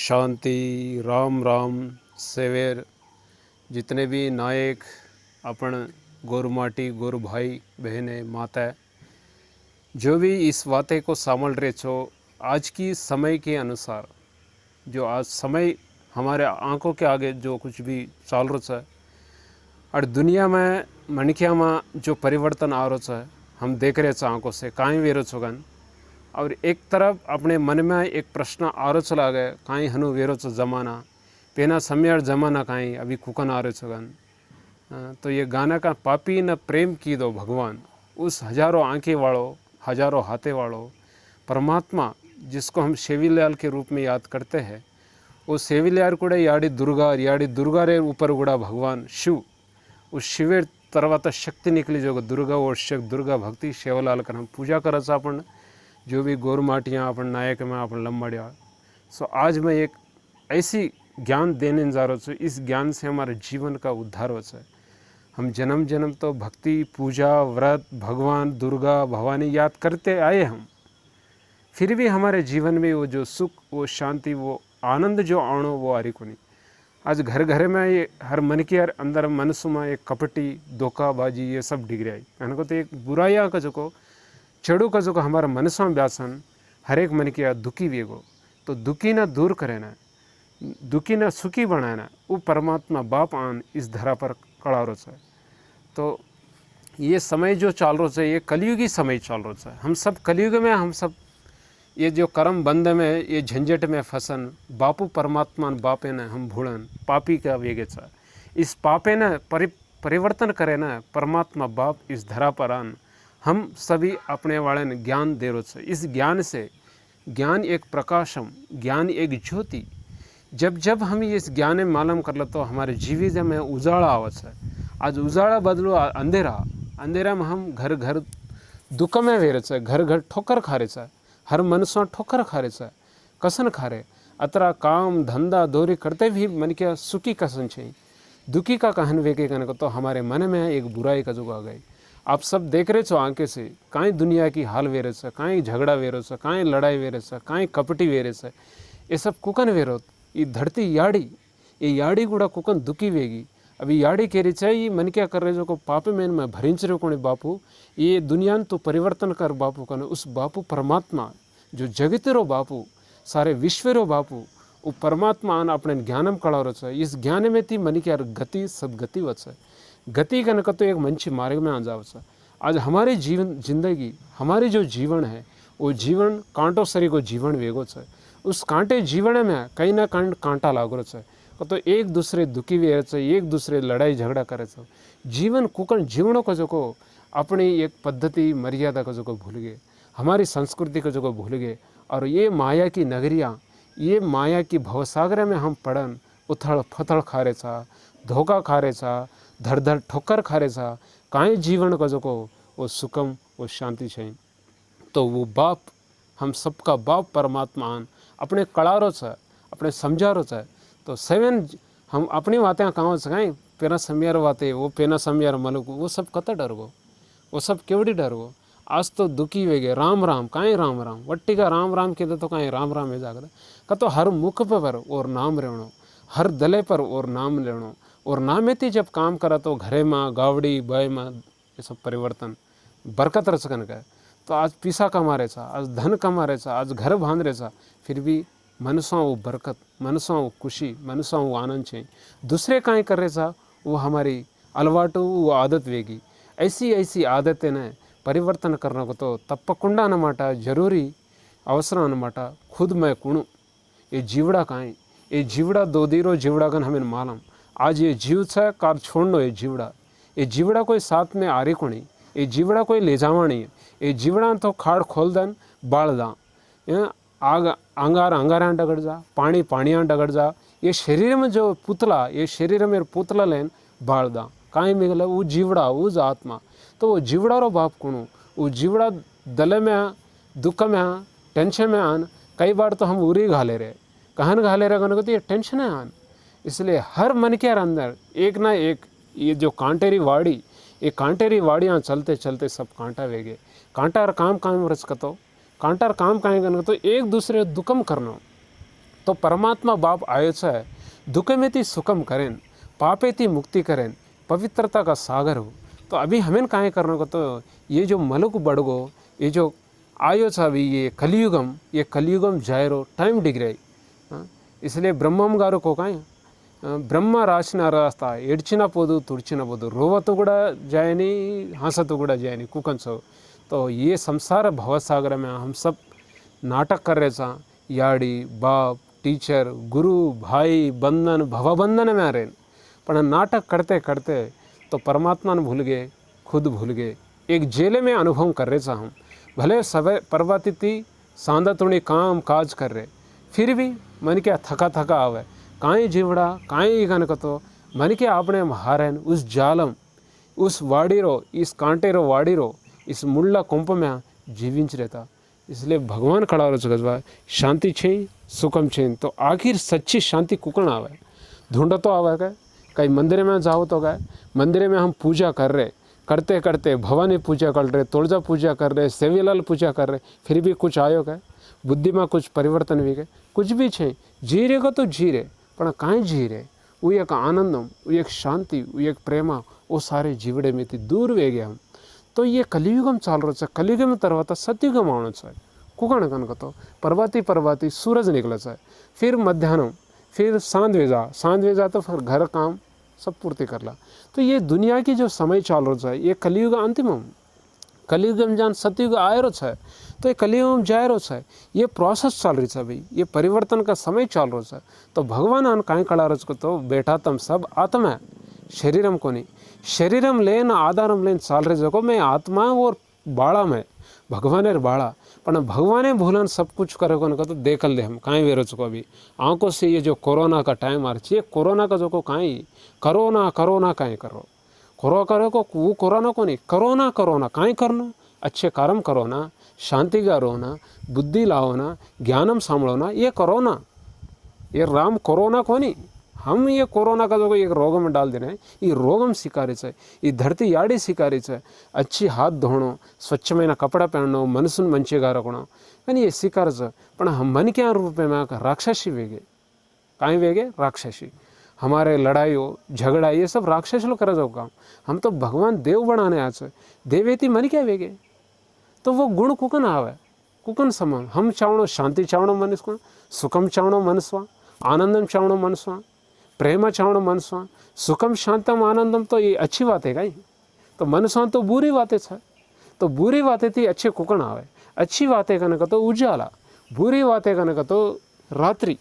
शांति Ram Ram saver जितने भी नायक अपन गोरु माटी गोरु भाई बहने माता जो भी इस बातें को सामल रहे छो आज की समय के अनुसार जो आज समय हमारे आंखों के आगे जो कुछ भी चल रहा है और दुनिया में मनकिया में जो परिवर्तन आ रहा है हम देख रहे हैं आंखों से कहीं वेरो छोगन और एक तरफ अपने मन में एक प्रश्न आ रहा चला गया कहीं हनु वेरो छो जमाना पेना समय जमाना कहीं अभी कुकन आ रहे छोगन। तो ये गाना का पापी न प्रेम की दो भगवान उस हजारों आंखें वालों हजारों हाथे वालों परमात्मा जिसको हम शेविलाल के रूप में याद करते हैं वो शेविलाल को याड़ी दुर्गा रे ऊपर गुड़ा भगवान शिव उस शिवेर तरवाता शक्ति निकली जो दुर्गा और दुर्गा भक्ति शेवलाल कर हम पूजा कर अपन जो भी गौर माटियाँ अपन नायक में अपन लंबाड़िया। सो आज मैं एक ऐसी ज्ञान देने जा रहा हूँ इस ज्ञान से हमारे जीवन का उद्धार हो जाए। हम जन्म जन्म तो भक्ति पूजा व्रत भगवान दुर्गा भवानी याद करते आए हम फिर भी हमारे जीवन में वो जो सुख वो शांति वो आनंद जो आणो वो आरी को नहीं। आज घर घर में ये हर मन के अंदर मनसु में एक कपटी धोखाबाजी ये सब डिग रहा है कहने को तो एक बुराइया का जो को चढ़ू का जो को हमारा मनसु में ब्यासन हर एक मन के दुखी वेगो तो दुखी ना दूर करे ना दुखी ना सुखी बनाना वो परमात्मा बाप आन इस धरा पर कड़ा रो है। तो ये समय जो चल रहा है ये कलयुगी समय चल रहा है। हम सब कलयुग में हम सब ये जो कर्म बंध में ये झंझट में फसन बापू परमात्मा बापे ने हम भूलन पापी का वेगे चा इस पापे ने परिवर्तन करे ना परमात्मा बाप इस धरा पर आन हम सभी अपने वाले ने ज्ञान दे रहे। इस ज्ञान से ज्ञान एक प्रकाशम ज्ञान एक ज्योति जब जब हम इस ज्ञान में मालूम कर ले तो हमारे जीवित में उजाला आवत है। आज उजाला बदलो अंधेरा में हम घर घर दुख में वेरे है घर घर ठोकर खा रहे है हर मनसों ठोकर खा रहे है कसन खा रहे अतरा काम धंधा दौरी करते भी मन क्या सुखी कसन चाहिए दुखी का कहन वेके कहने को तो हमारे मन में एक बुराई का जुग आ गई। आप सब देख रहे छो आंखें से काई दुनिया की हाल वेरे से काई झगड़ा वेरो से काई लड़ाई वेरे से काई कपटी वेरे से ये सब कुकन वेरो ये धरती ये याड़ी गुड़ा कुकन दुखी वेगी अभी याड़ी कह रही चाहिए मन क्या कर रहे जो को पापे में भरिंच रहे कोने बापू ये दुनिया तो परिवर्तन कर बापू कने उस बापू परमात्मा जो जगतेरो बापू सारे विश्वेरो बापू वो परमात्मा आन अपने ज्ञानम कड़ा रहा है। इस ज्ञान में थी मन क्या गति सदगति वच है गति कन तो एक मंची मार्ग में आ जाओ। आज हमारे जीवन जिंदगी हमारी जो जीवन है वो जीवन कांटो सरी को जीवन वेगो है उस कांटे जीवन में कहीं ना कहीं कांटा लागो है तो एक दूसरे दुखी वे एक दूसरे लड़ाई झगड़ा करे जीवन कुकन जीवनों को जो को अपनी एक पद्धति मर्यादा को जो को भूल गए हमारी संस्कृति को जो को भूल गए और ये माया की नगरियाँ ये माया की भवसागर में हम पड़न उथल फथल खा रहे था धोखा खा रहे था धर धर ठोकर खा रहे था काई जीवन का जो को वो सुखम वो शांति चाहिए। तो वो बाप हम सबका बाप परमात्मा अपने कड़ारो है अपने समझारो है तो सेवन हम अपनी बातें कहाँ सकाएँ पेना समयार बातें वो पेना समयार मलुक वो सब कत डर गो वो सब केवड़ी डर गो आज तो दुखी वे गए राम राम काई राम राम वट्टी का राम राम के तो काई राम राम है जाकर का तो हर मुख पर और नाम लेनो हर दले पर और नाम लेनो और नाम थी जब काम करा तो घरे माँ गावड़ी बय माँ ये सब परिवर्तन बरकत रचकन का तो आज पैसा कमा रहे था आज धन कमा रहे था आज घर बांध रहे था फिर भी मनसों वो बरकत मनसों वो खुशी मनसों वो आनंद चाहिए दूसरे काई कर रहे था वो हमारी अलवाटू वो आदत वेगी ऐसी आदतें ने परिवर्तन करने को तो तप्पकुंडा अन्नमाट जरूरी अवसर अन्नमाट खुद मैं कुणु ये जीवड़ा काई ये जीवड़ा दो दीरो जीवड़ा गन हमें मालूम आज ये जीव है कार छोड़नो ये जीवड़ा कोई साथ में आरे को नहीं ये जीवड़ा कोई ले जावा नहीं ये जीवड़ा तो खाड़ खोल दन बाल दा आग अंगारा डगड़ जा पानी पानिया डगड़ जा ये शरीर में जो पुतला ये शरीर में पुतला लेन बाल दा काई मिगल वो जीवड़ा वो आत्मा तो वो जीवड़ा रो बाप कुणु वो जीवड़ा दले में दुख में टेंशन में आन कई बार तो हम उरी घाले रहे कहन घाले रहे कहने को तो ये टेंशन है आन इसलिए हर मन के अंदर एक ना एक ये जो कांटेरी वाड़ी ये कांटेरी वाड़ियाँ चलते चलते सब कांटा वेगे कांटा और काम रच कतो कांटार काम काहे करना तो एक दूसरे दुकम करना तो परमात्मा बाप आयो है दुखे में ती सुखम करें, पापे ती मुक्ति करें, पवित्रता का सागर हो। तो अभी हमें काहे करने को, तो ये जो मलुक बड़गो, ये जो आयो छ अभी ये कलियुगम जायरो टाइम डिग रही। इसलिए ब्रह्मम गारो को काहे ब्रह्म राసిన రాస్తా ఏడ్చినా పోదు తుడిచినా పోదు, రోవతో కూడా जायनी हंसतो కూడా जायनी कुकन सो। तो ये संसार भवसागर में हम सब नाटक कर रहे सा, याड़ी बाप टीचर गुरु भाई बंधन भवबंधन में आ रहे, पर नाटक करते करते तो परमात्मा ने भूल गए, खुद भूल गए। एक जेल में अनुभव कर रहे सा हम, भले सवे पर्वतिथि सांदा तुणी काम काज कर रहे, फिर भी मन क्या थका थका आवे, काई जीवड़ा काई कनकतो मन के आपने हारन उस जालम उस वाड़ीरो इस कांटेरो वाड़ीरो इस मुल्ला कुंप में जीविंच रहता। इसलिए भगवान खड़ा रहा शांति छे सुखम छे। तो आखिर सच्ची शांति कुकण आवे, ढूंढ तो आवे गए। कहीं मंदिर में जाओ तो गए, मंदिर में हम पूजा कर रहे, करते करते भवानी पूजा कर रहे, तुलजा पूजा कर रहे, सेवीलाल पूजा कर रहे, फिर भी कुछ आयो गए, बुद्धि में कुछ परिवर्तन भी गए, कुछ भी छे। जी रे को तो जी रे, पर काई जी रे, वो एक आनंदम, वो एक शांति, वो एक प्रेमा, वो सारे जीवड़े में थी दूर वे गए हम। तो ये कलियुगम चाल रहा है, कलियुगम तरवाता सत्युगम आना है। कुकण कन तो पर्वती पर्वती सूरज निकला है, फिर मध्याह्न, फिर सांधवेजा तो फिर घर काम सब पूर्ति कर ला। तो ये दुनिया की जो समय चाल रहा है, ये कलियुग अंतिमम, कलियुगम जान सतयुग आए रो है, तो ये कलियुगम जाए रो है। ये प्रोसेस चल रही है भाई, ये परिवर्तन का समय चल रहा है। तो भगवान आन काई कड़ा रच को, तो बेटा तुम सब आत्मा है, शरीरम को नहीं। शरीरम लेन आधारम लेन चाल रहे जगो मैं आत्मा और बाड़ा में भगवान बाड़ा, पर भगवान भूलन सब कुछ करे को तो देखल दे हम काई वेरो चुको। अभी आंखों से ये जो कोरोना का टाइम आ रही है, कोरोना का जो को काई करोना करोना काई करो करो को वो कोरोना को नहीं, करोना करोना काई करना, अच्छे कर्म करो ना, शांति का रहो ना, बुद्धि लाओ ना, ज्ञानम सांभो ना, ये करो ना। ये राम कोरोना को नहीं, हम ये कोरोना का जो एक रोग में डाल दे रहे हैं, ये रोगम सिकारी है, ये धरती याड़ी सिकारी है। अच्छी हाथ धोनो, स्वच्छ में कपड़ा पहनो, मनसून मंचेगा रखना, यानी ये सिकार है। पर हम मन के रूप में राक्षसी वेगे, काई वेगे राक्षसी, हमारे लड़ाई हो झगड़ा ये सब राक्षस लोग कर जाओ काम। हम तो भगवान देव बनाने आज है, देवेती मन क्या वेगे, तो वो गुण कुकन आवे, कुकन समान। हम चावणो शांति चावणो मनस्वा, सुखम चावणो मनस्वा, आनंदम चावणो मनस्वा, प्रेम चावणो मनस्वा, सुखम शांतम आनंदम। तो ये अच्छी बात है कहीं, तो मनस्वा तो बुरी बातें है। तो बुरी बातें थी अच्छे कुकन आवे, अच्छी बातें कनक तो उजाला, बुरी बातें कनक तो रात्रि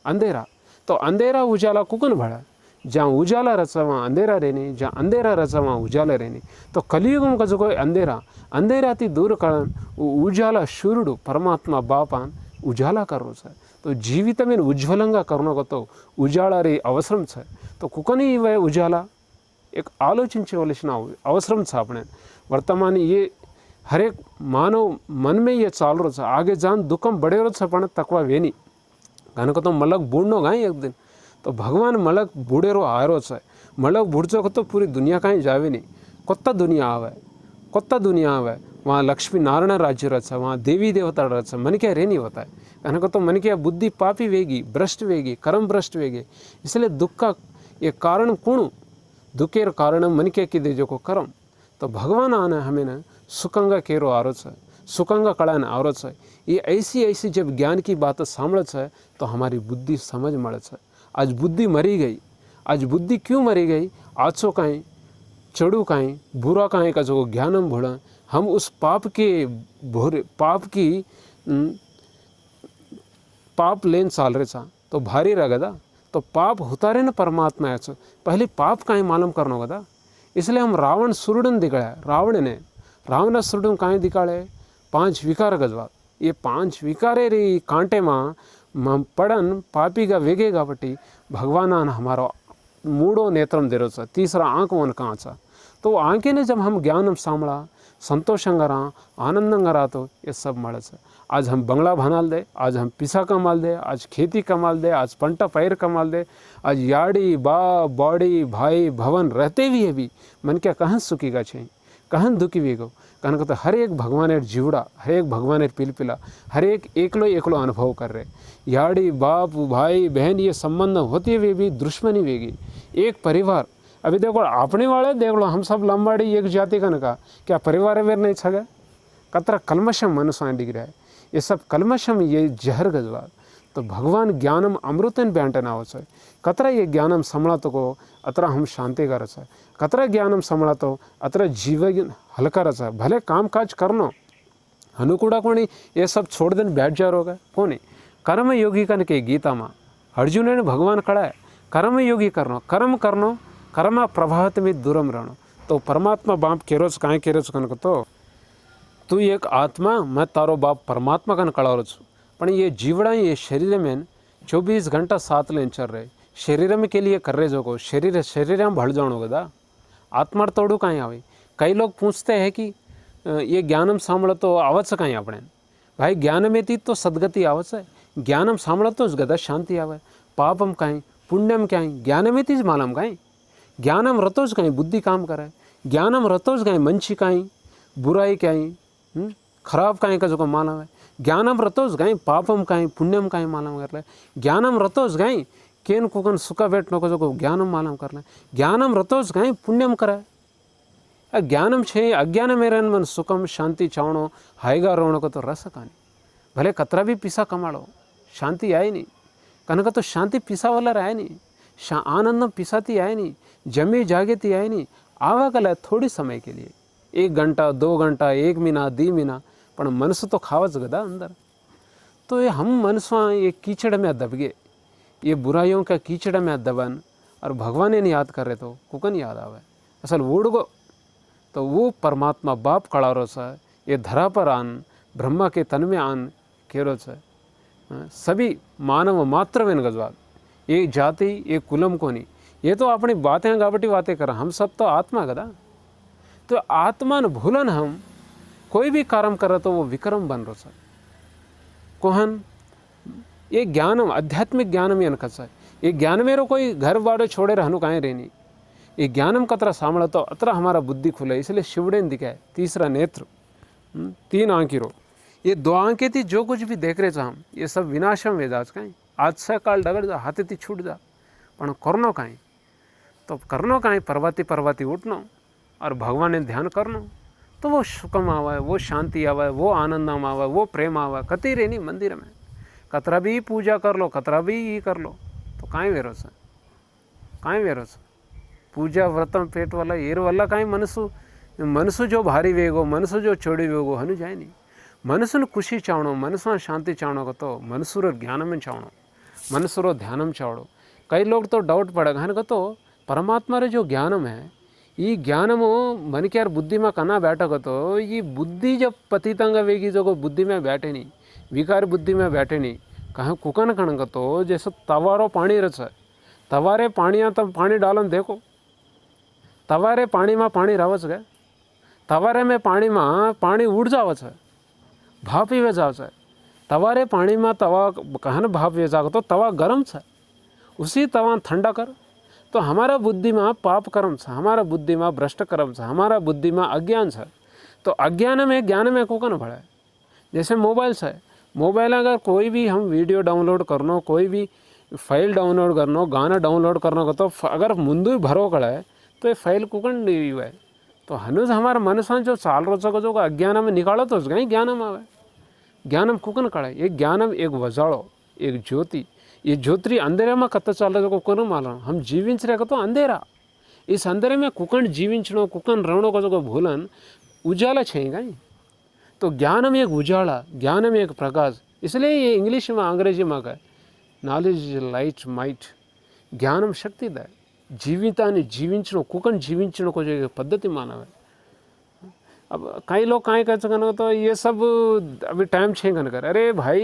अंधेरा। तो अंधेरा उजाला कुकन भड़ा, जहाँ उजाला रचा वहाँ अंधेरा रहने, जहाँ अंधेरा रचा वहाँ उजाला रहने। तो कलियुगम का जो कोई अंधेरा अंधेरा थी दूर करण उजाला शूरुडु परमात्मा बापान उजाला करो है। तो जीवित में उज्ज्वलंगा करने को तो उजाला रे अवसरम है। तो कुकनी वह उजाला एक आलोचिंचवलసిన अवसरम है। अपने वर्तमान ये हर एक मानव मन में ये चाल रो है, आगे जान दुखम बड़े रो है, पण तकवा वेनी कनक तो मलक बूढ़नो गाई एक दिन। तो भगवान मलक बूढ़ेरो आरो है, मलक बूढ़चो को तो पूरी दुनिया कहीं जावे नहीं, कोत्ता दुनिया आवे, वहाँ लक्ष्मी नारायण राज्य रच है, वहाँ देवी देवता रच है, मन क्या रे नहीं होता है। कनक तो मन क्या बुद्धि पापी वेगी, भ्रष्ट वेगी, कर्म भ्रष्ट वेगी। इसलिए दुख का ये कारण कुणु, दुखेर कारण मन क्या की दे जो को कर्म। तो भगवान आना हमें न सुखंगा केरो आरोच है, सुखंगा कड़ान आरोच है। ये ऐसी जब ज्ञान की बात सामड़च है तो हमारी बुद्धि समझ मड़च है। आज बुद्धि मरी गई, आज बुद्धि क्यों मरी गई, आछो काहीं चढ़ू काहीं बुरा काहीं का जो ज्ञानम भोड़ा, हम उस पाप के भोरे पाप लेन चाल रहे था। तो भारी रह गदा, तो पाप होता रहे न परमात्मा ऐसा, पहले पाप काहीं मालूम करना गदा। इसलिए हम रावण सुरुडन दिखाया, रावण सुरुडन काहीं दिखाड़े 5 विकार गजवा। ये 5 विकारे री कांटे मां पड़न पापी का वेगे काबट्टी भगवान हमारो मूडो नेत्रम दे रहा, तीसरा आंख वन कांचा। तो आंखें ने जब हम ज्ञानम सांभळा, संतोषंगा रहा, आनंदंगा रहा, तो ये सब मड़े है। आज हम बंगला बनाल दे, आज हम पिसा कमाल दे, आज खेती कमाल दे, आज पंटा पैर कमाल दे, आज याड़ी बा बॉडी भाई भवन रहते भी है भी मन क्या कहाँ सुखी का छे, कहन दुखी वेगो कहन तो हर एक भगवान जीवड़ा हर एक भगवान पिलपिला हर एक एकलो एकलो अनुभव कर रहे याड़ी बाप भाई बहन ये संबंध होती हुए भी दुश्मनी वेगी एक परिवार। अभी देखो अपने वाले देख लो हम सब लंबाड़ी एक जाति का नका क्या परिवार वेर नहीं छगे कतरा कलमशम मनुष्य डिग रहा है ये सब कलमशम ये जहर गजवाद। तो भगवान ज्ञानम अमृतन ब्यांटन आवच है कतरा ये ज्ञानम संभळातो को अतरा हम शांति करच है कतरा ज्ञानम संभळातो अतरा जीवन हल्का रच है। भले काम काज करनो अनुकूड़ा कोणी ये सब छोड़ देने बैठ जा रोगा कोनी कर्म योगी कन के गीता में अर्जुन ने भगवान कड़ा है कर्म योगी करनो कर्म प्रभावित में दूरम रहनो। तो परमात्मा बाप केरोच कांई केरोच कन तो तू एक आत्मा मैं तारो बाप परमात्मा कन कड़ारो छू पण ये जीवड़ा ये शरीर में 24 घंटा साथ लेन चल रहे शरीर में के लिए कर रहे जो को शरीर में भड़ जानो गदा आत्मा तोड़ू कहीं आवे। कई लोग पूछते हैं कि ये ज्ञानम सांभळ तो आवच कहीं अपने भाई ज्ञान में थी तो सदगति आवच है ज्ञानम सांभळ तो गदा शांति आवे पापम कहीं पुण्यम कहीं ज्ञान में थी मालम कहीं ज्ञानम रतोज कहीं बुद्धि काम करे ज्ञानम रतोज कहीं मंची कहीं बुराई कहीं खराब कहीं का जो मालम है ज्ञानम रतोज गई पापम कहीं पुण्यम कहीं मालूम कर ले ज्ञानम रतोज गई केन कुकन सुखा बैठने को जो ज्ञानम मालूम कर ले ज्ञानम रतोज गई पुण्यम करे ज्ञानम छे अज्ञान में रहन मन सुखम शांति चावणो हाईगा रोणो को तो रस कहानी भले कतरा भी पिसा कमाड़ो शांति आए नहीं कनक तो शांति पिसा वाला रहे नहीं आनंदम पिसाती आए नहीं जमी जागेती आए नहीं आवा कल थोड़ी समय के लिए 1 घंटा 2 घंटा 1 महीना 2 महीना पण मनुष्य तो खावच गदा अंदर। तो ये हम मनुष्य ये कीचड़ में दब गए ये बुराइयों का कीचड़ में दबन और भगवान ने याद कर रहे तो कुकन याद आवे असल वोड़ गो तो वो परमात्मा बाप कड़ारो सा ये धरा पर आन ब्रह्मा के तन में आन केरो सा सभी मानव मात्र में गजवाद ये जाति ये कुलम को नहीं ये तो अपनी बातें गावटी बातें कर हम सब तो आत्मा गदा। तो आत्मा न भूलन हम कोई भी कर्म करे तो वो विक्रम बन रो सर कोहन ये ज्ञानम आध्यात्मिक ज्ञानम ये नकस है ये ज्ञान में रो कोई घर बाड़े छोड़े रहनु काहे रहनी ये ज्ञानम कतरा सामड़ा तो अतरा हमारा बुद्धि खुले इसलिए शिवड़े ने दिखाए 3रा नेत्र 3 आंखी रो ये 2 आंखें थी जो कुछ भी देख रहे थे हम ये सब विनाशम वेदाज कहीं आज से काल डगर जा हाथे थी छूट जा पण करनो कहीं तो करनो कहीं परवाती उठनो और भगवान ने ध्यान करनो तो वो सुखम आवे वो शांति आवे वो आनंदम आवे वो प्रेम आवे कति रहनी मंदिर में कतरा भी पूजा कर लो कतरा भी ये कर लो तो काई वेरोस पूजा व्रतम पेट वाला येर वाला काई मनसु जो भारी वेगो मनसु जो चोड़ी वेगो हनु जाए नहीं मनसुन खुशी चावणो मनसु शांति चावणो को तो मनसुर ज्ञान में चावणो मनसुरो ध्यानम चावड़ो। कई लोग तो डाउट पड़ेगा है तो परमात्मा रे जो ज्ञानम है ये ज्ञानम मन के यार बुद्धि में कना बैठो तो ये बुद्धि जब पतितंग वेगी जो बुद्धि में बैठे नहीं विकार बुद्धि में बैठे नहीं कहाँ कुकन कणक तो जैसे तवारो पानी रच है तवारे पानिया तब पानी डालन देखो तवारे पानी में पानी रवच गए तवारे में पानी उड़ जावच है भाप ही वे जाव है तवारे पानी में तवा कहन भाप वे जाग तो तवा गर्म है उसी तवा ठंडा कर तो हमारा बुद्धि में पाप कर्म है हमारा बुद्धि में भ्रष्ट कर्म है हमारा बुद्धि में अज्ञान है तो अज्ञान में ज्ञान में कोकन भड़ा जैसे मोबाइल है मोबाइल अगर कोई भी हम वीडियो डाउनलोड करनो कोई भी फाइल डाउनलोड करनो गाना डाउनलोड करनो को तो अगर मुंदू भरो कड़ा है तो ये फाइल कुकन डी है तो हनुज हमारा मनुष्य जो चाल रो सको जो अज्ञान में निकालो तो उसका ही ज्ञानम आवे ज्ञानम कुकन कड़ा ये ज्ञानम एक वजाड़ो एक ज्योति ये ज्योति अंधेरे में कत्ता चाल रहा जो कुकन मालूम हम जीविंच रहे तो अंधेरा इस अंधेरे में कुकन जीविंचनो कुकन रहनो को जो भूलन उजाला छेगा ही तो ज्ञान में एक उजाला ज्ञान में एक प्रकाश इसलिए ये इंग्लिश में अंग्रेजी में कहे नॉलेज इज लाइट माइट ज्ञानम शक्ति दे जीवितानी जीविंचनो कुकन जीविंचनो को जो पद्धति मानव है। अब कई लोग कहीं कह सकते तो ये सब अभी टाइम छे कन कर अरे भाई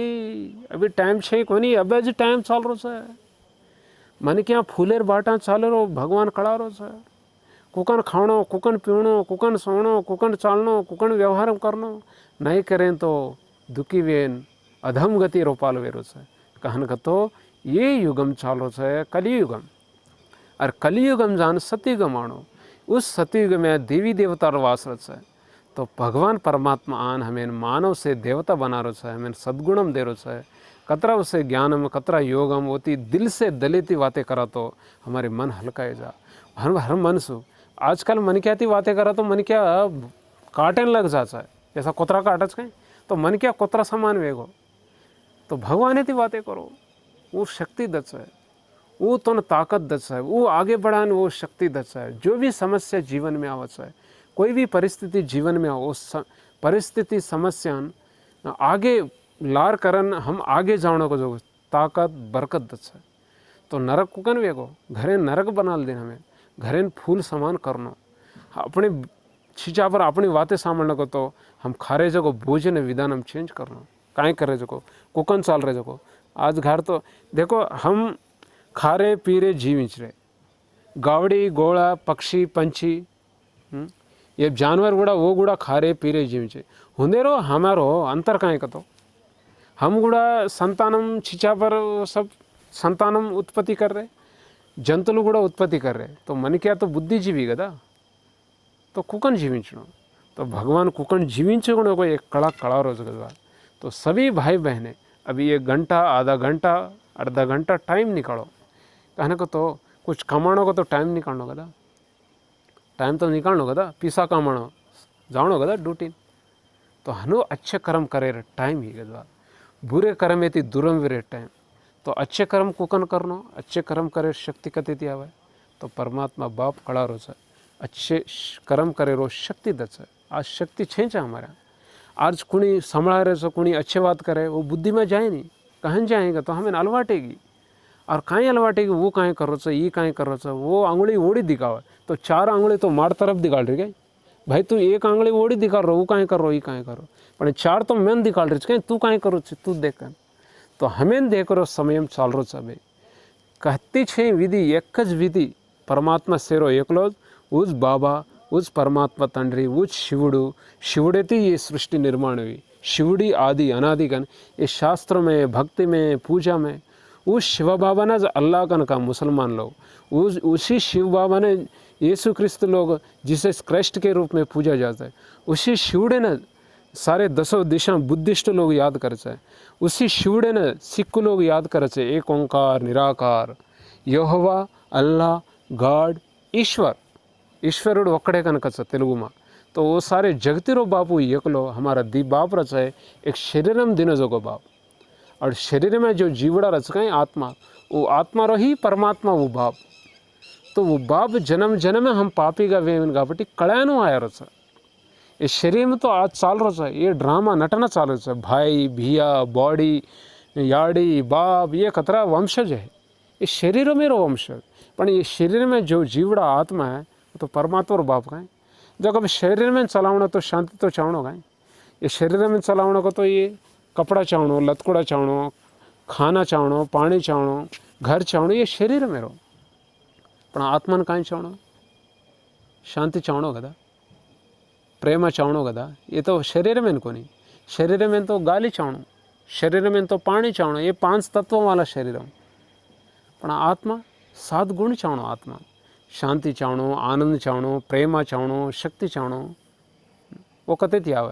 अभी टाइम छे को नहीं अब जी टाइम चल रो है मन क्या फूलेर बाटा चाल रो भगवान खड़ा रो है कुकन खाणो कुकन पीवणो कुकन सोणो कुकन चालनो कुकन व्यवहार करनो नहीं करें तो दुखी वेन अधम गति रोपाल वेरो है कहन तो ये युगम चालो है कलियुगम और कलियुगम जान सत्ययुगम आणो उस सतयुग में देवी देवता वास रच है। तो भगवान परमात्मा आन हमें मानव से देवता बना रो है, हमें सद्गुणम दे रो है, कतरा उसे ज्ञानम कतरा योगम होती दिल से दलिती बातें करा तो हमारे मन हल्का है जा। हर मन सु आजकल मन क्या थी बातें करा तो मन क्या काटन लग जाता है, जैसा कुतरा काटच कहीं तो मन क्या कुतरा समान वेगो। तो भगवान थी बातें करो, वो शक्ति दच है, वो तो ताकत दच है, वो आगे बढ़ान वो शक्ति दच है। जो भी समस्या जीवन में आवत है, कोई भी परिस्थिति जीवन में हो, परिस्थिति समस्या आगे लार करन हम आगे जाने को जो ताकत बरकत दच है। तो नरक कुकन वेगो घरे नरक बना देना, हमें घरे फूल समान करनो, अपने छीचा पर अपनी बातें सामने को तो हम खारे जगो भोजन विधान हम चेंज करना, काहे करे जको कुकन चाल रहे जको। आज घर तो देखो हम खारे पीरे जीविच रहे, गावड़ी गोड़ा पक्षी पंछी ये जानवर गुड़ा वो गुड़ा खारे पीरे जीविचे हुंदेरो हमारो अंतर काहे कतो। हम गुड़ा संतानम छिचा पर सब संतानम उत्पत्ति कर रहे, जंतुलु गुड़ा उत्पत्ति कर रहे। तो मन क्या तो बुद्धिजीवी गदा तो कुकन जीविंचनो। तो भगवान कुकन जीविंचनो को एक कड़ा कड़ा रोज गदा। तो सभी भाई बहनें अभी 1 घंटा आधा घंटा अर्धा घंटा टाइम निकालो, कहने को तो कुछ कमाने को तो टाइम निकालनो गदा, टाइम तो निकालनो गदा, पीसा कमानो जानो गदा ड्यूटी। तो हनु अच्छे कर्म करे टाइम ही गदा, बुरे कर्म एति दूरम विरे टाइम। तो अच्छे कर्म कुकन करनो, अच्छे कर्म करे शक्ति कति आवे। तो परमात्मा बाप कड़ा रोज है, अच्छे कर्म करे रो शक्ति दच है। आज शक्ति छेंचा हमारा, आज कुणी संभला रहे सो कुणी अच्छे बात करे वो बुद्धि में जाए नहीं, कहन जाएगा तो हमें अलवाटेगी। और कहीं अलवाटेगी वो कहीं कर रहा ये कहीं कर रहा, वो आंगली ओड़ी दिखावे तो 4 आंगली तो मार तरफ दिखाल रही गई। भाई तू 1 आंगली ओड़ी दिखा रहा वो कहीं कर रहा ये कहीं करो, पर 4 तो मैंने दिखाल रही कहीं तू कहीं करो तू देख कर। तो हमें देख रो समय चाल रो भाई कहती छे विधि एक ज विधि परमात्मा सेरो एकलो उस बाबा उस परमात्मा तंड्री उस शिवुडु शिवुडेती ये सृष्टि निर्माण हुई। शिवड़ी आदि अनादिगण ये शास्त्रों में भक्ति में पूजा में उस शिव बाबा ने अल्लाह कन का मुसलमान लोग उसी शिव बाबा ने यीशु क्रिस्त लोग जिसे क्राइस्ट के रूप में पूजा जाता है, उसी शिवड़े ने सारे 10 दिशा बुद्धिस्ट लोग याद करे है, उसी शिवड़े ने सिख लोग याद करे है। एक ओंकार निराकार यहोवा अल्लाह गाड ईश्वर ईश्वरुడు ఒక్కడే కనుక తెలుగు में। तो वो सारे जगतीरो बापू एकलो हमारा दी बाप रच है, एक शरीरम दिन जोगो बाप। और शरीर में जो जीवड़ा रच गए आत्मा, वो आत्मा रही परमात्मा वो बाप। तो वो बाप जन्म जन्म में हम पापी का वेन काबट्टी कड़ायनु आया रच। ये शरीर में तो आज चाल रच है, ये ड्रामा नटना चाल रच है, भाई भिया बॉडी याड़ी बाप ये कतरा वंशज है, ये शरीर में रो वंशज। पर ये शरीर में जो जीवड़ा आत्मा है तो परमात्मा और बाप का है। जो कभी शरीर में चलावना तो शांति तो चावनो का, ये शरीर में चलावना को तो ये कपड़ा चावनो लतकुड़ा चावनो खाना चावनो पानी चावनो घर चावनो ये शरीर में रो। पर आत्मन कहीं चावनो शांति चावनो गदा प्रेम चावनो गदा, ये तो शरीर में को नहीं। शरीर में तो गाली चावनो, शरीर में तो पानी चावनो, ये 5 तत्वों वाला शरीर। पर आत्मा 7 गुण चावनो, आत्मा शांति चावनो आनंद चावनो प्रेमा चावनो शक्ति चावनो। वो कते थी आवे,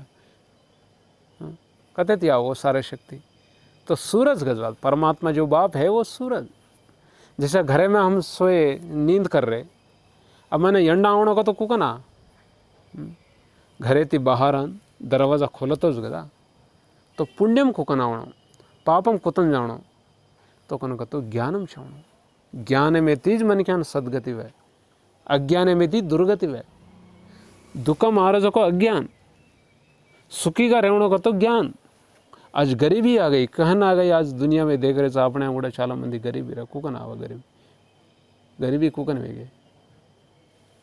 कते थी आओ वो सारे शक्ति। तो सूरज गजवाल परमात्मा जो बाप है वो सूरज। जैसे घरे में हम सोए नींद कर रहे, अब मैंने यंडा आवणो का तो कुकना घरे थी बाहर दरवाज़ा खोलतो गदा। तो पुण्यम कुकन आवणो पापम कुतन जावणो तो कन का तो ज्ञानम चावणो। ज्ञान में तीज मन क्या सदगति वह, अज्ञान में थी दुर्गति वह। दुखम आरज को अज्ञान, सुखी का रहने का तो ज्ञान। आज गरीबी आ गई, कहन आ गई आज दुनिया में देख रहे तो अपने गुड़ा चाला मंदी गरीबी रहा, कुकन आवा गरीबी कुकन में गए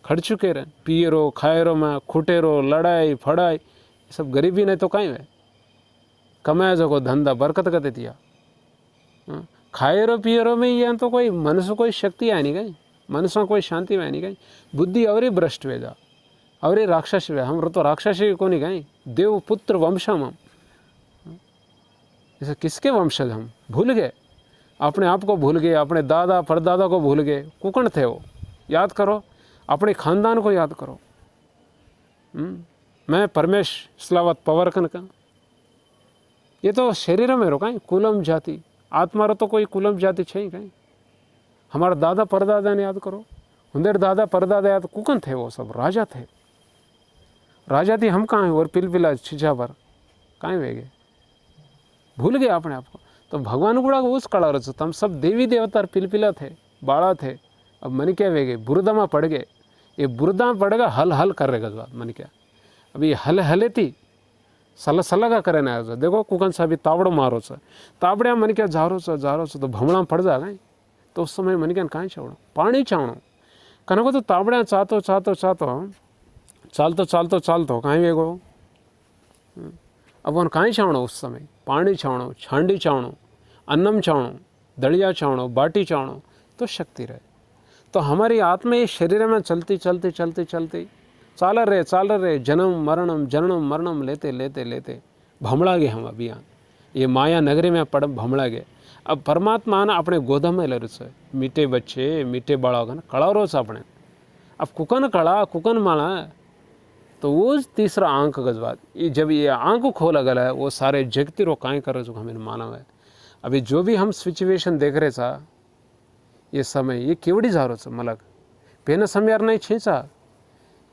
खड़ चुके रहे, पिए रो खाए रो में खुटे रो लड़ाई फड़ाई सब गरीबी नहीं तो कहीं वे कमाया जो को धंधा बरकत करते दिया। खाए रो पिए रो में ये तो कोई मनुष्य कोई शक्ति है नहीं गई, मनुष्य कोई शांति में नहीं गई, बुद्धि और ही भ्रष्ट वे जा और राक्षस वे। हम तो राक्षस को नहीं गए, देव पुत्र वंशम हम जैसे किसके वंशज हम भूल गए, अपने आप को भूल गए, अपने दादा परदादा को भूल गए, कुकण थे वो। याद करो अपने खानदान को याद करो। मैं परमेश स्लावत पवर्कन का, ये तो शरीर में रो कहीं कुलम जाति, आत्मा रो तो कोई कुलम जाति छे कहीं। हमारा दादा परदादा ने याद करो, हुंदेर दादा परदादा याद कुकन थे, वो सब राजा थे। राजा थी हम कहाँ हैं, और पिलपिला छिछा पर कहाँ वे गए, भूल गए अपने आप को। तो भगवान गुड़ा उस कड़ा रचो, तम सब देवी देवता पिलपिला थे, बाड़ा थे। अब मन क्या वे गए, बुरदा में पड़ गए। ये बुरदा में पड़ गया, हल हल कर रहेगा मन क्या। अभी हल हले थी सल सलगा करे ना। देखो कुकन सा भी तावड़ो मारो छ, तावड़िया मन क्या जारो छ तो भमड़ा में पड़ जाएगा। तो उस समय मन क्या कहीं चावड़ो, पानी चावड़ो कनको तो तावड़िया चाहतो चाहतो चाहतो चालतो चालतो चालतो कहीं वेगो। अब वन कहीं चावड़ो, उस समय पानी चावड़ो, छांडी चावड़ो, अन्नम चावड़ो, दलिया चावड़ो, बाटी चावड़ो, तो शक्ति रहे। तो हमारी आत्मा ये शरीर में चलती चलती चलती चलती चाल रहे जन्म मरणम लेते लेते लेते भमड़ा गए हम अभी यहाँ ये माया नगरी में पड़ भमड़ा गए। अब परमात्मा ना अपने गोदा में ले रहे, मीठे बच्चे मीठे बालक ना कड़ा रोज अपने। अब कुकन कड़ा कुकन माला, तो वो तीसरा आंख गजबात, ये जब ये आंख खोला गया है, वो सारे जगती रो काएँ कर रहे हमें मानव है। अभी जो भी हम सिचुएशन देख रहे था ये समय, ये केवड़ी जा रहा मलक पेन समय यार नहीं छींचा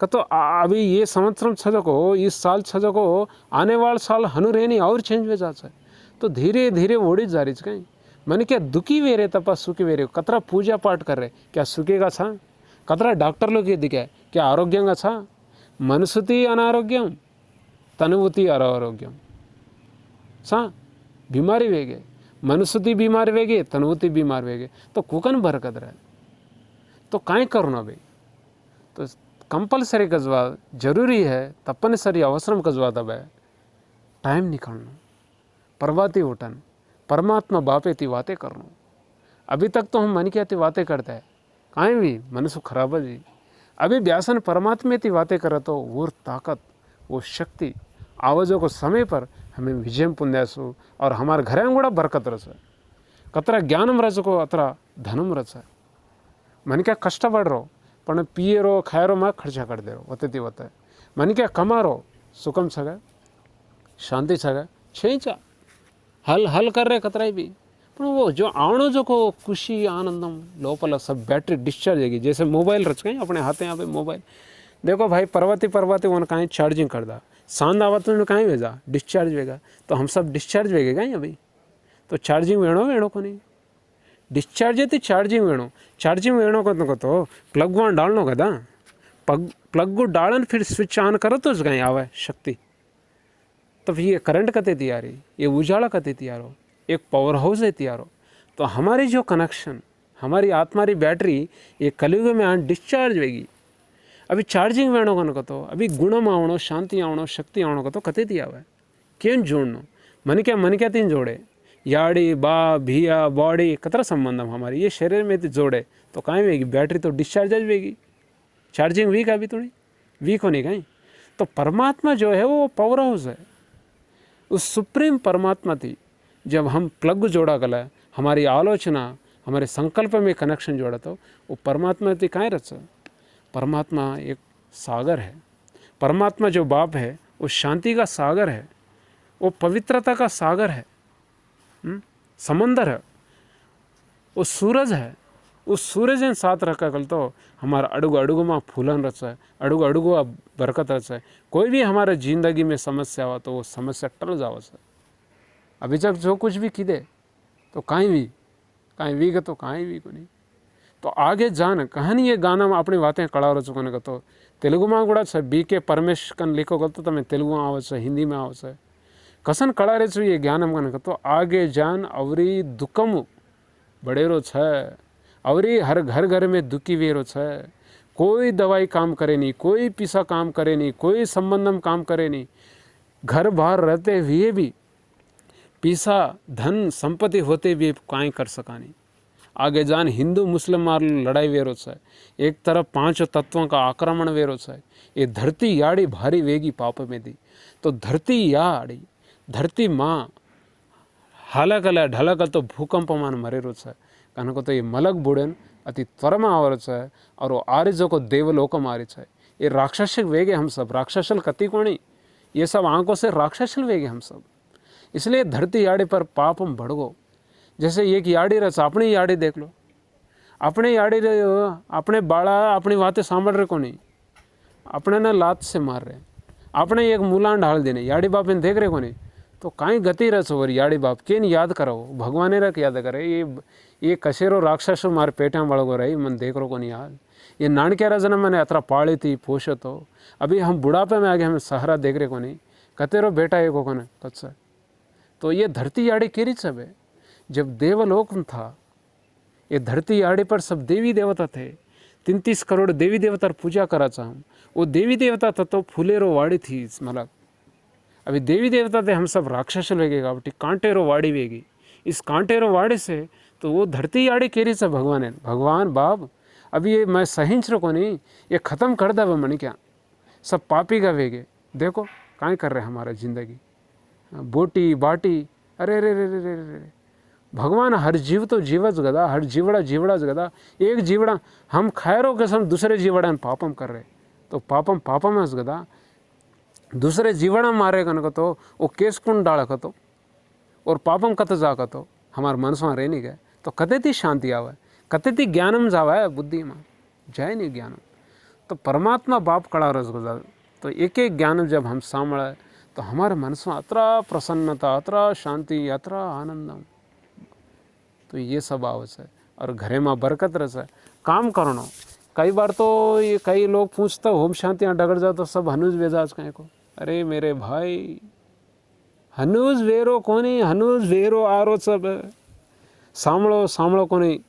तो अभी ये संवत्सरम छजको, इस साल छजको, आने वाला साल हनुरेनी और चेंज हो जाता है। तो धीरे धीरे ओढ़ी जा रही कहीं मन क्या दुखी वे रहे तपा सुखी वे रहे, कतरा पूजा पाठ कर रहे, क्या सुखेगा छा, कतरा डॉक्टर लोग ये दिखे क्या आरोग्यंगा छा, मनसुति अनारोग्यम तनुभूति अनारोग्यम सा बीमारी वेगे, मनसुति बीमार वेगे, तनुभूति बीमार वेगे। तो कुकन बरकत रहे तो काई करो भाई। तो कंपलसरी कजवा जरूरी है, तपनसरी अवसरम कजवा दब है, टाइम निकालना, परवाती उठन, परमात्मा बापे ती बातें करना। अभी तक तो हम मन की आती बातें करते हैं, काई भी मन सु खराब जी। अभी व्यासन परमात्मा की बातें करे तो वो ताकत वो शक्ति आवाज़ों को समय पर हमें विजय पुण्यासु और हमारे घर में गुड़ा बरकत रस कतरा ज्ञानम रच को अतरा धनम रच मन क्या कष्ट पड़ रो पण पिए रो खाए रो में खर्चा कर दे रो वते वते मन क्या कमा रो सुखम सगे शांति सगे छेचा हल हल कर रहे कतराई भी पण वो जो आवणो जो को खुशी आनंदम लोपल सब बैटरी डिस्चार्ज होगी। जैसे मोबाइल रच गए अपने हाथ यहाँ पे मोबाइल देखो भाई परवाती वन कहीं चार्जिंग कर दा सांद आवत में कहीं भेजा डिस्चार्ज वेगा। तो हम सब डिस्चार्ज वेगे कहीं अभी तो चार्जिंग वेणो को नहीं डिस्चार्ज है तो चार्जिंग वेणो को तो प्लग वन डालनो कदा प्लग डालन फिर स्विच ऑन करो तो कहीं आवे शक्ति। तो फिर ये करंट कते तैयार है, ये उजाला कते तैयार हो, एक पावर हाउस है तैयार हो। तो हमारी जो कनेक्शन हमारी आत्मा री बैटरी ये कलयुग में आन डिस्चार्ज वेगी। अभी चार्जिंग वेणो को तो अभी गुणम आवणो शांति आवणो शक्ति आवणो को तो कते थी आवे केम जोड़नो मन क्या तीन जोड़े याड़ी बा भिया बॉडी कतरा संबंधम हमारी ये शरीर में तो जोड़े तो कहीं वेगी बैटरी तो डिस्चार्ज वेगी चार्जिंग वीक अभी थोड़ी वीक होने कहीं। तो परमात्मा जो है वो पावर हाउस है, उस सुप्रीम परमात्मा थी जब हम प्लग जोड़ा गला हमारी आलोचना हमारे संकल्प में कनेक्शन जोड़ा तो वो परमात्मा थी कहीं रच। परमात्मा एक सागर है, परमात्मा जो बाप है वो शांति का सागर है, वो पवित्रता का सागर है, समंदर है, वो सूरज है। उस सूरज ने साथ रखा कल तो हमारा अड़ुगो अड़ुगो में फूलन रचा है, अड़ुगो अड़ुगो बरकत रचा है। कोई भी हमारे ज़िंदगी में समस्या हुआ तो वो समस्या टल जाओ से। अभी तक जो कुछ भी कीदे तो कहीं भी तो कहीं भी को नहीं। तो आगे जान कहानी ये गाना में अपनी बातें कड़ा रचो को तो तेलुगु में गुड़ा है BK परमेश कन लिखो तो तमें तेलुगु में आवे हिंदी में आवे कसन कड़ा रे ये ज्ञानम कन तो आगे जान अवरी दुखम बड़ेरो है, अवरी हर घर घर में दुखी वेरो है। कोई दवाई काम करे नहीं, कोई पिसा काम करे नहीं, कोई संबंधम काम करे नहीं, घर बाहर रहते हुए भी पिसा धन संपत्ति होते भी काई कर सका नहीं। आगे जान हिंदू मुस्लिम मार लड़ाई वेरो है, एक तरफ 5 तत्वों का आक्रमण वेरो है। ये धरती याड़ी भारी वेगी पाप में दी तो धरती याड़ी धरती माँ हालकल ढलकल तो भूकंप मान मरेरो है कनको तो ये मलक बुड़न अति त्वरमा आवरच है और वो आर्य को देवलोक मारिच है। ये राक्षसिक वेगे हम सब, राक्षसल कति कोणी, ये सब आंखों से राक्षसल वेगे हम सब। इसलिए धरती याड़ी पर पापम भड़गो। जैसे एक याड़ी रच, अपनी याड़ी देख लो, अपने याड़ी अपने बाड़ा अपनी बातें सांभ रहे को नहीं, अपने ना लात से मार रहे, अपने एक मूलान ढाल देने, याड़ी बाप ने देख रहे को नहीं, तो काई गति रच हो याड़ी बाप के याद करो, भगवान रख याद करे। ये कशेरो राक्षसो मारे पेटा बड़गो रही मन देख रो को नहीं याद। ये नानक्यारा जन्म मैंने अतरा पाली थी पोषो तो अभी हम बुढ़ापे में आगे हमें सहारा देख रहे को नहीं, कतेरो बेटा एक को ना कच्चा। तो ये धरती याड़ी केरी सब है। जब देवलोक था, ये धरती याड़ी पर सब देवी देवता थे, 33 करोड़ देवी देवता पूजा करा चाह। वो देवी देवता था तो फूलेरो वाड़ी थी मतलब, अभी देवी देवता थे हम सब राक्षस वेगेगा बटी कांटेरो वाड़ी वेगी। इस कांटेरो वाड़ी से तो वो धरती याड़ी केरी से भगवान है, भगवान बाप अभी ये मैं सहिंच को नहीं, ये ख़त्म कर दे मणि क्या सब पापी का वेगे। देखो काहे कर रहे हमारा ज़िंदगी बोटी बाटी, अरे रे रे रे रे रे। भगवान हर जीव तो जीवज गदा, हर जीवड़ा जीवड़ा गदा। एक जीवड़ा हम खैरों के सम दूसरे जीवड़ा पापम कर रहे, तो पापम पापम है गदा। दूसरे जीवड़ा मारे कन तो वो केस कुंड डाल तो और पापम कत जा तो हमारे मनसवा रह नहीं गए, तो कते थी शांति आवे, कते थी ज्ञानम जावा बुद्धि में जाए नहीं ज्ञानम। तो परमात्मा बाप कड़ा रस गुजार, तो एक एक ज्ञान जब हम सामने तो हमारे मनसवा अतरा प्रसन्नता, अतरा शांति, अतरा आनंदम। तो ये सब आवश्यक है और घरे में बरकत रस है। काम करनो कई बार तो ये कई लोग पूछते होम शांति यहाँ डगड़ जाओ तो सब हनुज वेजाज कहीं को, अरे मेरे भाई हनुज वेरो कोनी, हनुज वेरो आरो सब सामलो सामलो कोनी,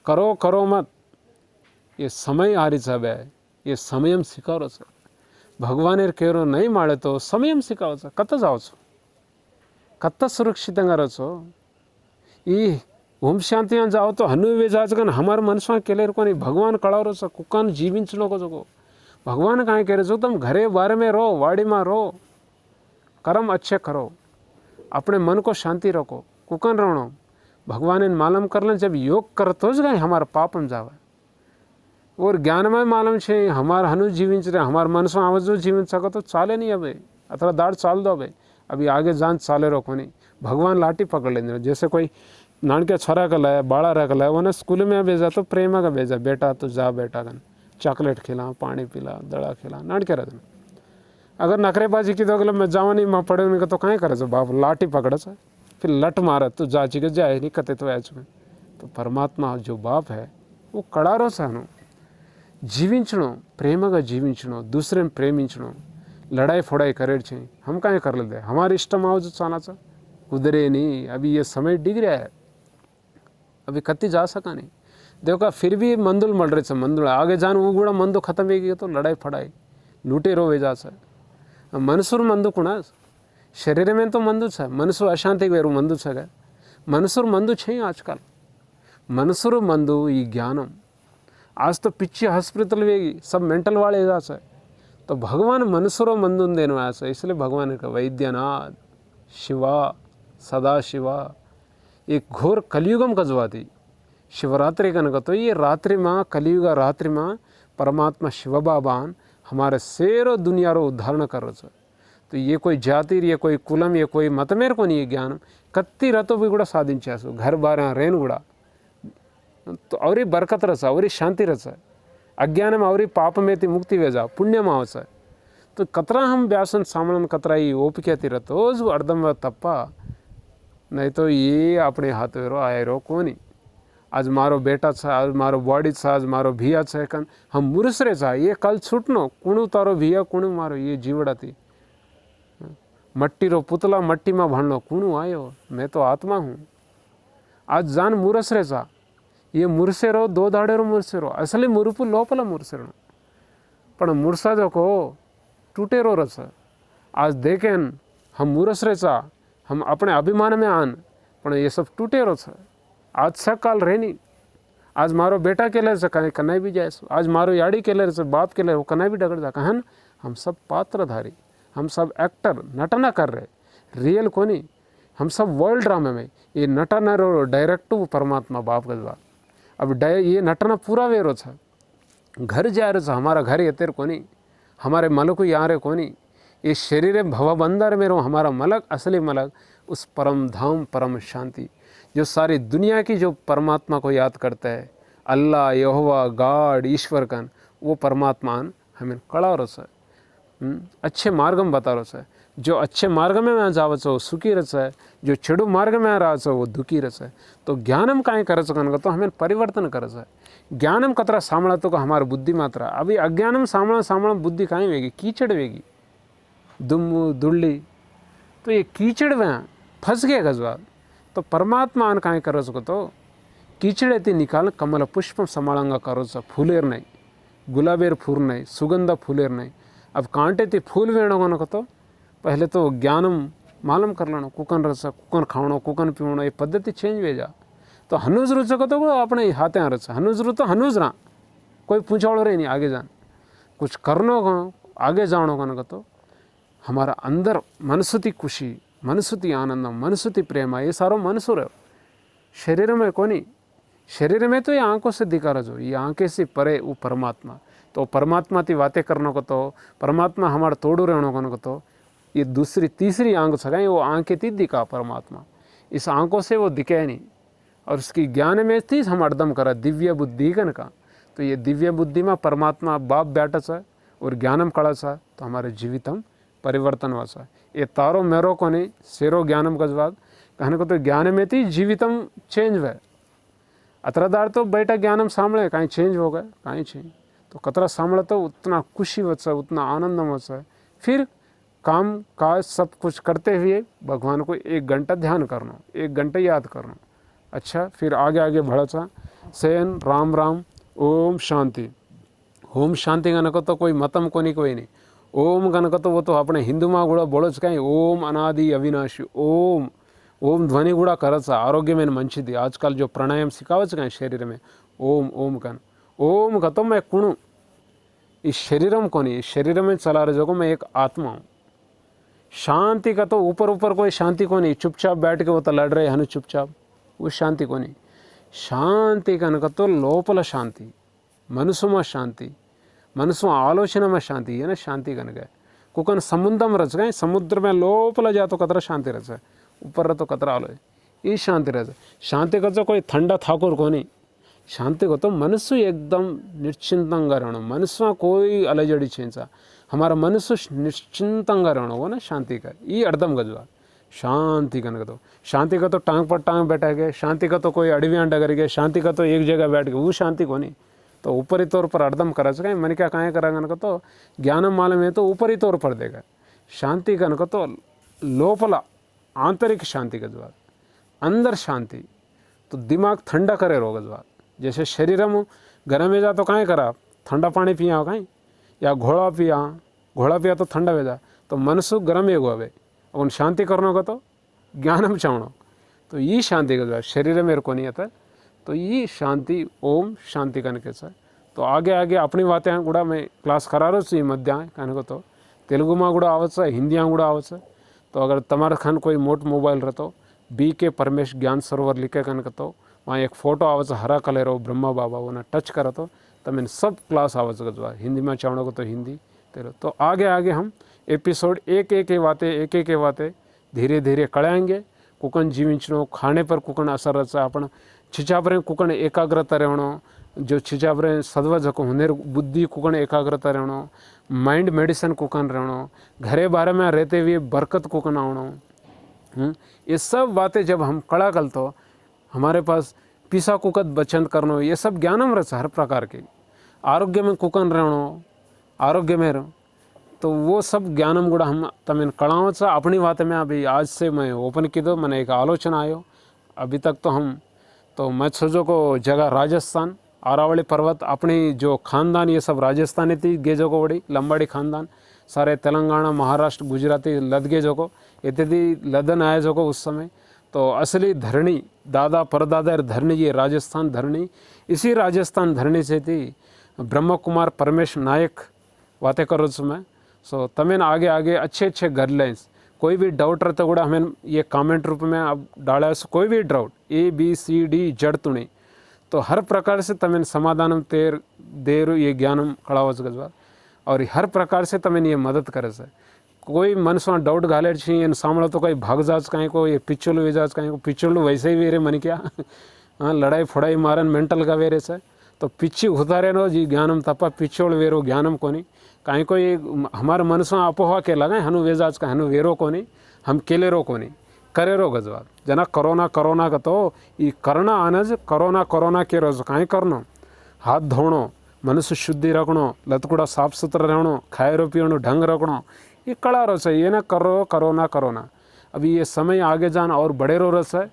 करो करो मत। ये समय आरी सब है, ये समयम सिखारो सब। भगवान केरो नहीं माड़े तो समयम सिखाओ छ, कत जाओ छो, कत सुरक्षित रहो। ये ओम शांति जाओ तो हनु वे जाच कन हमारे मनसवा केले को नहीं, भगवान कड़ारो छ कुकान जीविंचनो को जो भगवान कहाँ कह रहे जो तुम घरे बारे में रहो, वाड़ी में रहो, कर्म अच्छे करो, अपने मन को शांति रखो, कुकन रहो। भगवान इन मालूम कर लें जब योग कर तो गए हमारा पापम जावे और ज्ञान में मालूम छे हमार हनु जीविंच रहे, हमार मनसवा आवाज जो जीवन सको तो चाले नहीं। अबे अतरा दाड़ चाल दो, अभी आगे जान चाले रखो नहीं। भगवान लाठी पकड़ लेंगे। जैसे कोई नानके छोरा का लाया, बाड़ा रख लाया, उन्हें स्कूल में भेजा तो प्रेमा का भेजा, बेटा तो जा बेटा कन चॉकलेट खिला, पानी पिला, दड़ा खिला, नानके रखना। अगर नखरेबाजी की तो अगले मैं जावा नहीं माँ पड़े उनका तो कहीं करे जो बाप लाठी पकड़ सा फिर लट मारा तो जा चुके जाए नहीं कते तो आ चुके। तो परमात्मा जो बाप है वो कड़ारो सानो जीविंचनो, प्रेम का जीविंचनो, दूसरे में प्रेमिंचनो, लड़ाई फोड़ाई करे छे हम कहीं कर लेते। हमारे इष्टम आओ जो चाना चा कुदरे नहीं। अभी ये समय डिग रहा है, अभी कत्ती जा सका नहीं। देखो फिर भी मंदुल मल रहे मंदुल आगे जान वो गुड़ा मंदो खत्म हो गई तो लड़ाई फड़ाई लूटे रो वे जा सा मनसूर मंदु कुणा शरीर में तो मंदु छ, मनसूर अशांति वेरू मंदु छ गए, मनसूर मंदु छे आजकल। मनसूर मंदु ये ज्ञानम आज तो पिछे हॉस्पिटल वेगी सब मेंटल वाले जा सा। तो भगवान मनसूरो मंदु देने आया सा, इसलिए भगवान का वैद्यनाथ शिवा सदा शिवा एक घोर कलियुगम कजवाती शिवरात्रि कनक। तो ये रात्रि माँ कलियुग रात्रि माँ परमात्मा शिव बाबान हमारे सेरो दुनिया रो उद्धारण कर रहा। तो ये कोई जाति, ये कोई कुलम, ये कोई मत मेरे को नहीं है ज्ञान कत्ती रतो भी गुड़ा साधिंचा सो घर बार रेन गुड़ा तो और बरकत रसा और शांति रसा। अज्ञान में और पाप में थी मुक्ति वेजा पुण्य में आवसा। तो कतरा हम व्यासन सामन कतरा ही ओपिक्याती रतो जो अर्धम तप्पा नहीं तो ये अपने हाथ रो आए रो कोनी। आज मारो बेटा छ, आज मारो बॉडी छ, आज मारो भिया छ कन हम मुरसरे छ। ये कल छूटनो कुणु तारो भिया कुणु मारो ये जीवड़ा थी मट्टी रो पुतला मट्टी में भणलो कुणु आयो मैं तो आत्मा हूँ। आज जान मुरसरे छ ये मुरसे रो दो दाड़े रो मुरसे रो असली मुरुपु लोपला मुरसे रो पण मुरसा जो को टूटे रो रस। आज देखें हम मुरसरे छ हम अपने अभिमान में आन पण ये सब टूटे रो छ। आज सकाल रहनी आज मारो बेटा के लिए से कन्हई भी जाए, आज मारो याड़ी के लिए से बाप के लिए वो कन्हई भी डगड़ जा कहन। हम सब पात्रधारी, हम सब एक्टर नटना कर रहे, रियल को नहीं। हम सब वर्ल्ड ड्रामे में ये नटना रो डायरेक्टिव परमात्मा बाप का द्वार। अब ये नटना पूरा वेरो छ घर जा रहे छ हमारा घर येतेर कोनी हमारे मलक यहाँ रे कोनी ये शरीर भवबंदर में रो हमारा मलक असली मलक उस परम धाम परम शांति जो सारी दुनिया की जो परमात्मा को याद करता है अल्लाह यहोवा गॉड ईश्वर कन वो परमात्मा हमें कड़ा रस है अच्छे मार्ग में बता रहा है जो अच्छे मार्ग में मैं जाव वो सुखी रस है जो छेड़ू मार्ग में रहा वो दुखी रस है तो ज्ञानम काएँ कर तो हमें परिवर्तन कर है ज्ञानम कतरा सामड़ा तो हमारा बुद्धि मात्रा अभी अज्ञानम सामड़ा सामड़ा बुद्धि कहीं वेगी कीचड़ वेगी दुम्मू दुल्ली तो ये कीचड़ में फंस गए गजवा तो परमात्मा आन कहीं कर तो कीचड़ ऐती निकाल कमल पुष्प समाळंगा करो फूलेर नहीं गुलाबेर फूल नहीं सुगंध फूलेर नहीं अब कांटे थी फूल वेणो को तो पहले तो ज्ञानम मालूम कर लेना कुकन रस कुकन खावणो कुकन पीवणो ये पद्धति चेंज वे जा तो हनुज रुच को तो अपने हाथे रस हनुज रू तो हनुज रहा कोई पूछाड़ो रही नहीं आगे जान कुछ करनो आगे जानो को तो हमारा अंदर मनसुती खुशी मनसुती आनंद मनसुती प्रेम ये सारो मनसु रहो शरीर में कोनी शरीर में तो ये आंखों से दिखा रहो ये आंखें से परे वो परमात्मा तो परमात्मा की बातें करने को तो परमात्मा हमारा तोड़ू रहने को तो ये दूसरी तीसरी आंख सगाई वो आंखें थी दिखा परमात्मा इस आंखों से वो दिखे नहीं और उसकी ज्ञान में थी हम अर्दम करा दिव्य बुद्धि कन का तो ये दिव्य बुद्धि में परमात्मा बाप बैठा सा और ज्ञानम कड़ा सा तो हमारे जीवितम परिवर्तन हुआ सा ये तारो मेरो को नहीं सेरो ज्ञानम गजवाद कहने को तो ज्ञान में थी जीवितम चेंज हुआ अतरादार तो बैठा ज्ञानम सामने कहीं चेंज हो गए कहीं चेंज तो कतरा सामने तो उतना खुशी होता है उतना आनंदम होता है फिर काम काज सब कुछ करते हुए भगवान को 1 घंटा ध्यान करना 1 घंटा याद करना अच्छा फिर आगे आगे बढ़ा सेन राम राम ओम शांति गनको तो कोई मतम को नहीं कोई नहीं ओम गनको तो वो तो अपने हिंदू में गुड़ा बोलो कहीं ओम अनादि अविनाशी ओम ओम ध्वनि गुड़ा करत आरोग्य में मंचिदी आजकल जो प्राणायाम सिखावच कहीं शरीर में ओम ओम कन ओम का तो मैं कुणु इस शरीरम को नहीं शरीर में चला रहे जो मैं एक आत्मा हूँ शांति का तो ऊपर ऊपर कोई शांति को नहीं चुपचाप बैठ के वो तो लड़ रहे हनु चुपचाप वो शांति को नहीं शांति कनक तो लोपल शांति मनसु में शांति मनसु आलोचना में शांति है ना शांति कनक है कुकन समुद्र में रच गए समुद्र में लोपल जा तो कतरा शांति रच है ऊपर तो कतरा आलो ये शांति रच शांति का तो कोई ठंडा ठाकुर को नहीं शांति को तो मनसु एकदम निश्चिंतंगा रहना मनसु में कोई अलजड़ी छेंचा हमारा मनसु निश्चिंतंगा रहना वो ना शांति का ये अर्दम गजवा शांति कनक तो शांति का तो टांग पर टांग बैठा गया शांति का तो कोई अड़वियाँ डगर गया शांति का तो एक जगह बैठ गया वो शांति को नहीं तो ऊपरी तौर पर अर्दम करा सके मन क्या कहाँ करा कनक तो ज्ञानम मालूम है तो ऊपरी तौर पर देगा शांति कनक तो लोपला आंतरिक शांति गजवा अंदर शांति तो दिमाग ठंडा करे रो गजवा जैसे शरीर में गर्म में जा तो कहाँ करा ठंडा पानी पिया कहीं या घोड़ा पिया तो ठंडा हो जा तो मनसु गर्म एगो हवे अपन शांति करने को तो ज्ञानम चावणो तो ये शांति का शरीर में को नहीं आता तो ये शांति ओम शांति कहने के साथ तो आगे आगे अपनी बातें गुड़ा मैं क्लास करा रहा हूँ मध्या कहने को तो तेलुगु में गुड़ा आवत हिंदी गुड़ा आवत तो अगर तमारा खान कोई मोट मोबाइल रहतो BK परमेश ज्ञान सरोवर लिखे कहने तो वहाँ एक फ़ोटो आवत हरा कलर हो ब्रह्मा बाबा वो ना टच करा तो मैंने सब क्लास आवत गजवा हिंदी में चावणो को तो हिंदी तो आगे आगे हम एपिसोड एक बातें धीरे धीरे कड़ाएंगे कुकन जीविंचनो खाने पर कुकन असर रचा अपन छिचापरे कुकन एकाग्रता रहनो जो छिचापरे सदवज को हुनेर बुद्धि कुकन एकाग्रता रहनो माइंड मेडिसिन कुकन रहनो घरे बारे में रहते हुए बरकत कुकन आवनो ये सब बातें जब हम कड़ा कल तो हमारे पास पीसा कुकत बचंत करनो ये सब ज्ञानम रचा हर प्रकार के आरोग्य में कुकन रहनो आरोग्य में रहो तो वो सब ज्ञानम गुड़ा हम तमें कड़ावत सा अपनी बात में अभी आज से मैं ओपन की दो मैंने एक आलोचना आयो अभी तक तो मैं सोचो को जगह राजस्थान आरावली पर्वत अपनी जो खानदान ये सब राजस्थानी थी गेजो को बड़ी लंबाड़ी खानदान सारे तेलंगाना महाराष्ट्र गुजराती लद गेजो को इत्यादि लदन आए जो को उस समय तो असली धरणी दादा परदादा धरणी ये राजस्थान धरणी इसी राजस्थान धरणी से थी ब्रह्म कुमार परमेश नायक बातें करो मैं सो तमें आगे आगे अच्छे गाइडलाइंस कोई भी डाउट रहता गुड़ा हमें ये कमेंट रूप में अब डाला कोई भी डाउट ABCD जड़ तुणी तो हर प्रकार से तमें समाधानम तेर देर ये ज्ञानम कड़ावच गजवा और हर प्रकार से तमें ये मदद करे से कोई मनसो डाउट घाले छी एन सामने तो कहीं भाग जाच कहीं को ये पिछोल वे जाच कहीं को पिछोल वैसे ही वेरे मन क्या हाँ लड़ाई फड़ाई मारन मेंटल का वेरे से तो पिछी उतारे नो जी ज्ञानम तपा पिछोल वेरो ज्ञानम कोनी कहीं को ये हमारे मनसो अपोहा के लगे हनु वेजाच का हनु वेरो कोनी हम केले रो कोनी करे रो गजवा जना कोरोना कोरोना का तो ये करना आनज कोरोना के रोज कहीं करनो हाथ धोनो मनुष्य शुद्धि रखनो लतकुड़ा साफ सुथरा रहनो खाए रो पियो ढंग रखनो ये कड़ा रस है ये ना करो कोरोना अभी ये समय आगे जाना और बड़े रो रस है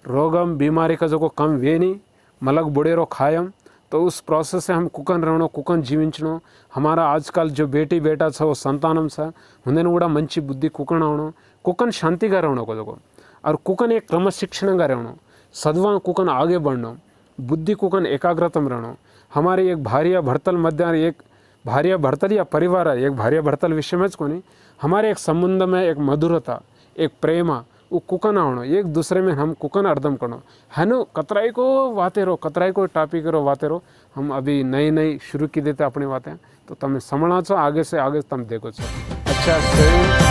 रोगम बीमारी का जो कम वे नहीं मलक बुढ़े रो खायम तो उस प्रोसेस से हम कुकन रहनो कुकन जीविंचनो हमारा आजकल जो बेटी बेटा छ वो संतानम छ हुंदेन उड़ा मंची बुद्धि कुकन आवनो कुकन शांति का रहनो को जो और कुकन एक क्रमशिक्षण का रहनो सद्वा कुकन आगे बढ़नो बुद्धि कुकन एकाग्रतम रहनो हमारे एक भार्या भर्तल मध्य एक भार्या भर्तल या परिवार है एक भार्या भर्तल विषय में को नहीं हमारे एक संबंध में एक मधुरता एक प्रेमा वो कुकन आवनो एक दूसरे में हम कुकन अर्दम करो है नो कतराई को वाते रो कतराई को टॉपिक रो वाते रो हम अभी नई शुरू की देते अपनी बातें तो तमें समझना छो आगे से आगे तुम देखो छो अच्छा